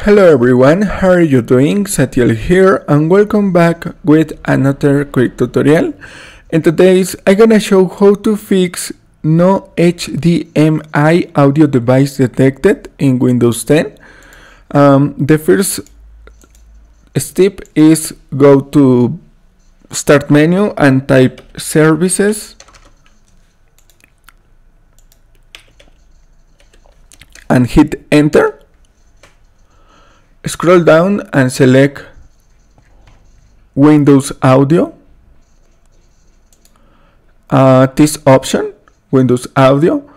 Hello everyone, how are you doing? Satiel here and welcome back with another quick tutorial. In today's I'm gonna show how to fix no HDMI audio device detected in Windows 10. The first step is go to Start menu and type Services and hit Enter. Scroll down and select Windows Audio. This option, Windows Audio,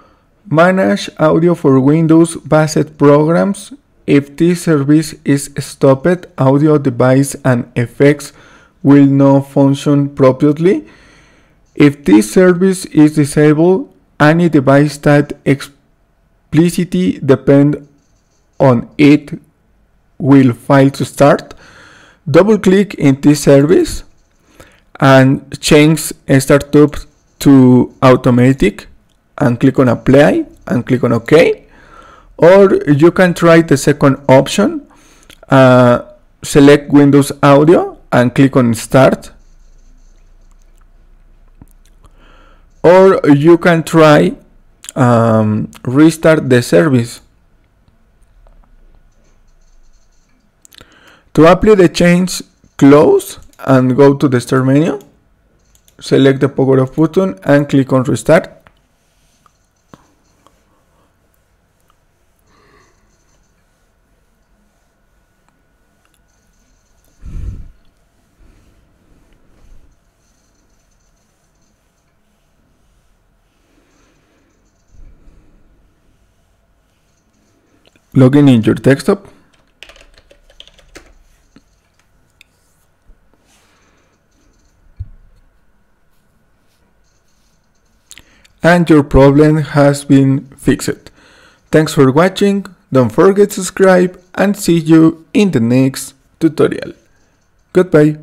manage audio for Windows-based programs. If this service is stopped, audio device and effects will not function properly. If this service is disabled, any device that explicitly depends on it will fail to start. Double click in this service and change startup to automatic and click on apply and click on OK. Or you can try the second option, select Windows Audio and click on start. Or you can try restart the service. To apply the change, close and go to the start menu, select the power off button and click on restart. Login in your desktop. And your problem has been fixed. Thanks for watching, don't forget to subscribe and see you in the next tutorial. Goodbye.